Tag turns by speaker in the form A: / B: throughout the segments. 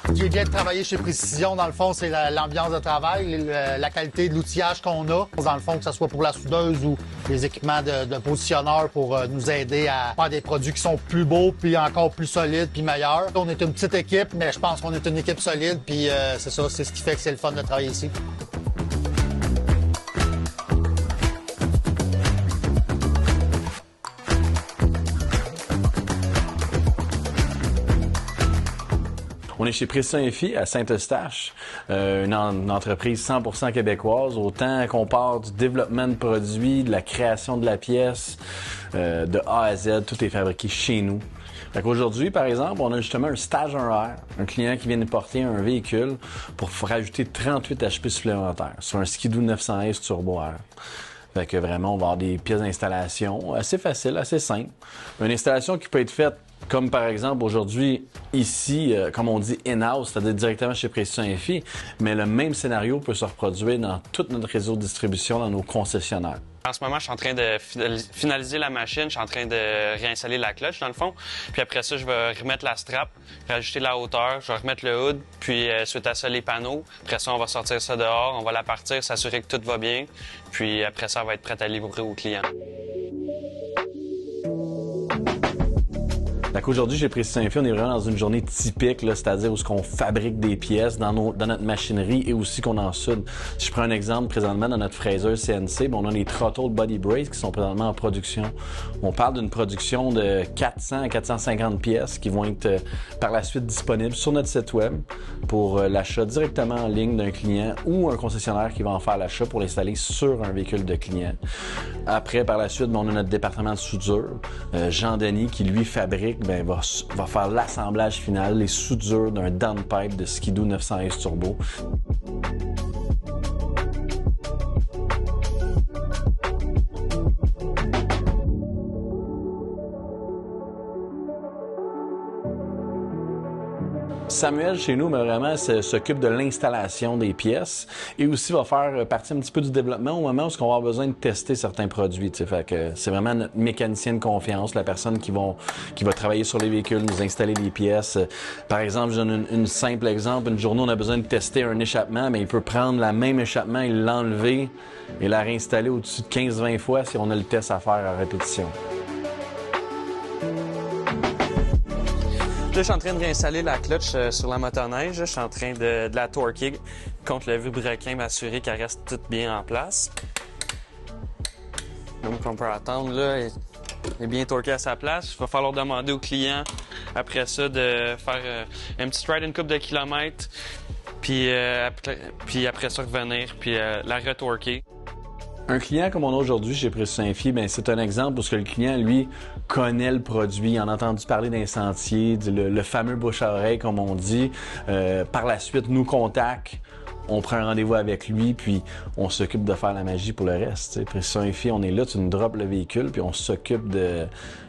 A: Ce qui est bien de travailler chez Précision, dans le fond, c'est l'ambiance de travail, la qualité de l'outillage qu'on a. Dans le fond, que ce soit pour la soudeuse ou les équipements de positionneurs pour nous aider à faire des produits qui sont plus beaux, puis encore plus solides, puis meilleurs. On est une petite équipe, mais je pense qu'on est une équipe solide, puis c'est ça, c'est ce qui fait que c'est le fun de travailler ici.
B: On est chez Précision EFI à Saint-Eustache, une entreprise 100% québécoise. Autant qu'on part du développement de produits, de la création de la pièce, de A à Z, tout est fabriqué chez nous. Fait qu'aujourd'hui, par exemple, on a justement un stage 1R, un client qui vient nous porter un véhicule pour rajouter 38 HP supplémentaires sur un Ski-Doo 900S Turbo R. Fait que vraiment, on va avoir des pièces d'installation assez faciles, assez simples. Une installation qui peut être faite comme par exemple aujourd'hui, ici, comme on dit in-house, c'est-à-dire directement chez Précision EFI, mais le même scénario peut se reproduire dans tout notre réseau de distribution, dans nos concessionnaires.
C: En ce moment, je suis en train de finaliser la machine, je suis en train de réinstaller la clutch dans le fond. Puis après ça, je vais remettre la strap, rajouter la hauteur, je vais remettre le hood, puis suite à ça, les panneaux. Après ça, on va sortir ça dehors, on va la partir, s'assurer que tout va bien. Puis après ça, elle va être prête à livrer au client.
B: Aujourd'hui, chez Précision EFI, on est vraiment dans une journée typique, c'est-à-dire où on fabrique des pièces dans notre machinerie et aussi qu'on en soude. Si je prends un exemple, présentement, dans notre fraiseuse CNC, on a les Throttle Body Brace qui sont présentement en production. On parle d'une production de 400 à 450 pièces qui vont être par la suite disponibles sur notre site web pour l'achat directement en ligne d'un client ou un concessionnaire qui va en faire l'achat pour l'installer sur un véhicule de client. Après, par la suite, on a notre département de soudure, Jean-Denis, qui lui fabrique, va faire l'assemblage final, les soudures d'un downpipe de Ski-Doo 900S Turbo. Samuel, chez nous, vraiment, s'occupe de l'installation des pièces et aussi va faire partie un petit peu du développement au moment où on va avoir besoin de tester certains produits. Fait que c'est vraiment notre mécanicien de confiance, la personne qui va travailler sur les véhicules, nous installer les pièces. Par exemple, je donne un simple exemple. Une journée, on a besoin de tester un échappement, mais il peut prendre la même échappement et l'enlever et la réinstaller au-dessus de 15-20 fois si on a le test à faire à répétition.
C: Là, je suis en train de réinstaller la clutch sur la motoneige. Je suis en train de la torquer contre le vilebrequin, m'assurer qu'elle reste toute bien en place. Donc, on peut attendre, là, elle est bien torquée à sa place. Il va falloir demander au client, après ça, de faire un petit ride une couple de kilomètres, puis après ça, revenir, puis la retorquer.
B: Un client comme on a aujourd'hui chez Précision EFI, c'est un exemple où le client, lui, connaît le produit, il en a entendu parler d'un sentier, le fameux bouche à oreille, comme on dit. Par la suite, nous contacte, on prend un rendez-vous avec lui, puis on s'occupe de faire la magie pour le reste. Précision EFI, on est là, tu nous droppes le véhicule, puis on s'occupe de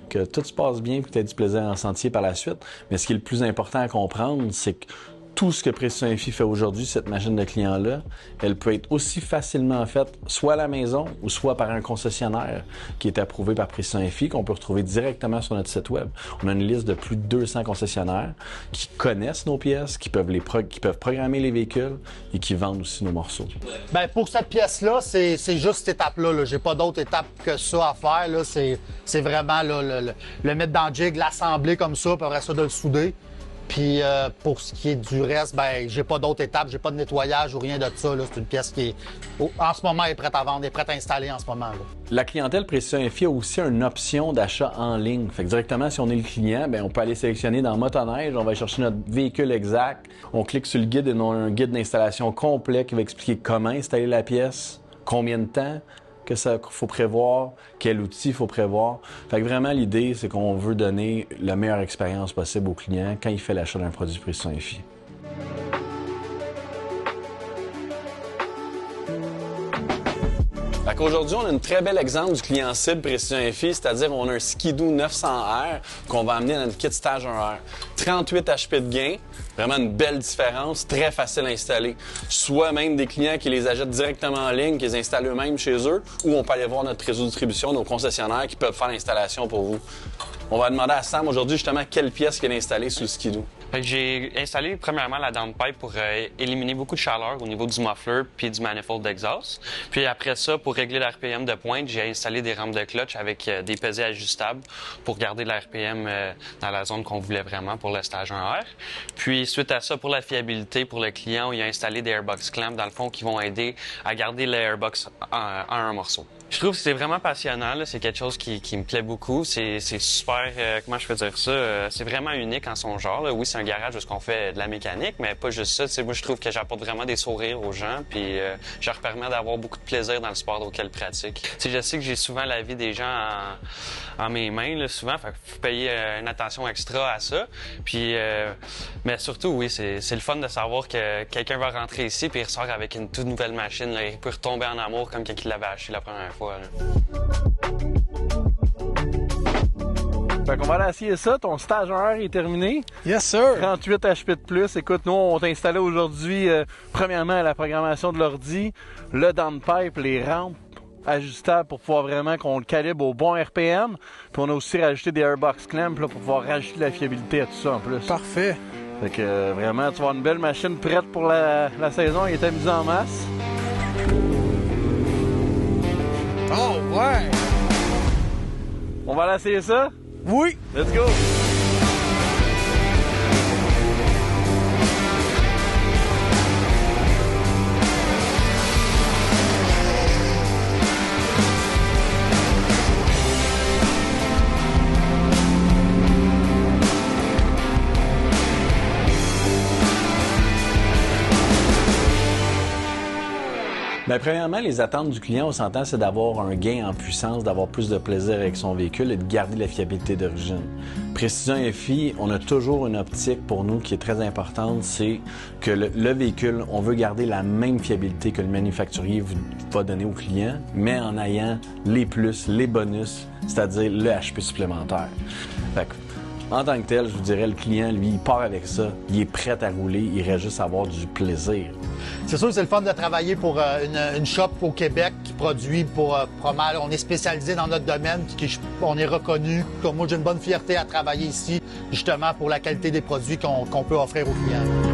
B: que tout se passe bien, puis que tu aies du plaisir en sentier par la suite. Mais ce qui est le plus important à comprendre, c'est que tout ce que Précision EFI fait aujourd'hui, cette machine de client-là, elle peut être aussi facilement faite soit à la maison ou soit par un concessionnaire qui est approuvé par Précision EFI, qu'on peut retrouver directement sur notre site web. On a une liste de plus de 200 concessionnaires qui connaissent nos pièces, qui peuvent programmer les véhicules et qui vendent aussi nos morceaux.
A: Pour cette pièce-là, c'est juste cette étape-là. J'ai pas d'autre étape que ça à faire. Là. C'est vraiment le mettre dans le jig, l'assembler comme ça, puis après ça, de le souder. Puis pour ce qui est du reste, j'ai pas d'autres étapes, j'ai pas de nettoyage ou rien de ça. C'est une pièce qui en ce moment est prête à vendre, est prête à installer en ce moment. Là.
B: La clientèle Précision EFI a aussi une option d'achat en ligne. Fait que directement, si on est le client, on peut aller sélectionner dans Motoneige, on va chercher notre véhicule exact, on clique sur le guide et on a un guide d'installation complet qui va expliquer comment installer la pièce, combien de temps que ça faut prévoir, quel outil il faut prévoir. Fait que vraiment, l'idée, c'est qu'on veut donner la meilleure expérience possible au client quand il fait l'achat d'un produit Précision EFI. qu'aujourd'hui, on a un très bel exemple du client cible Précision FI, c'est-à-dire on a un Ski-Doo 900R qu'on va amener dans notre kit Stage 1R. 38 HP de gain, vraiment une belle différence, très facile à installer. Soit même des clients qui les achètent directement en ligne, qui les installent eux-mêmes chez eux, ou on peut aller voir notre réseau de distribution, nos concessionnaires qui peuvent faire l'installation pour vous. On va demander à Sam aujourd'hui justement quelle pièce qu'il a installée sur le Ski-Doo.
C: J'ai installé premièrement la downpipe pour éliminer beaucoup de chaleur au niveau du muffler puis du manifold d'exhaust. Puis après ça, pour régler l'RPM de pointe, j'ai installé des rampes de clutch avec des pesées ajustables pour garder l'RPM dans la zone qu'on voulait vraiment pour le stage 1R. Puis suite à ça, pour la fiabilité pour le client, il a installé des airbox clamps dans le fond qui vont aider à garder les airbox en un morceau. Je trouve que c'est vraiment passionnant, là. C'est quelque chose qui me plaît beaucoup. C'est super, comment je peux dire ça, c'est vraiment unique en son genre, là. Oui, c'est un garage où on fait de la mécanique, mais pas juste ça. T'sais, moi, je trouve que j'apporte vraiment des sourires aux gens, puis je leur permets d'avoir beaucoup de plaisir dans le sport auquel ils pratiquent. T'sais, je sais que j'ai souvent la vie des gens en mes mains, là, souvent, fait qu'il faut payer une attention extra à ça. Puis, mais surtout, oui, c'est le fun de savoir que quelqu'un va rentrer ici puis il ressort avec une toute nouvelle machine, là. Il peut retomber en amour comme quand il l'avait acheté la première fois.
D: Fait qu'on va aller essayer ça. Ton stage 1R est terminé.
E: Yes, sir.
D: 38 HP de plus. Écoute, nous, on t'a installé aujourd'hui, premièrement, la programmation de l'ordi, le downpipe, les rampes ajustables pour pouvoir vraiment qu'on le calibre au bon RPM. Puis on a aussi rajouté des airbox clamps là, pour pouvoir rajouter la fiabilité à tout ça en plus.
E: Parfait.
D: Fait que vraiment, tu vas avoir une belle machine prête pour la saison. Elle est amusée en masse.
E: Oh, ouais.
D: On va aller essayer ça?
E: Oui.
D: Let's go!
B: Bien, premièrement, les attentes du client, on s'entend, c'est d'avoir un gain en puissance, d'avoir plus de plaisir avec son véhicule et de garder la fiabilité d'origine. Précision FI, on a toujours une optique pour nous qui est très importante, c'est que le véhicule, on veut garder la même fiabilité que le manufacturier va donner au client, mais en ayant les plus, les bonus, c'est-à-dire le HP supplémentaire. Fait que, en tant que tel, je vous dirais, le client, lui, il part avec ça, il est prêt à rouler, il reste juste à avoir du plaisir.
A: C'est sûr que c'est le fun de travailler pour une shop au Québec qui produit pour pas mal. On est spécialisé dans notre domaine, on est reconnu. Comme moi, j'ai une bonne fierté à travailler ici, justement pour la qualité des produits qu'on peut offrir aux clients.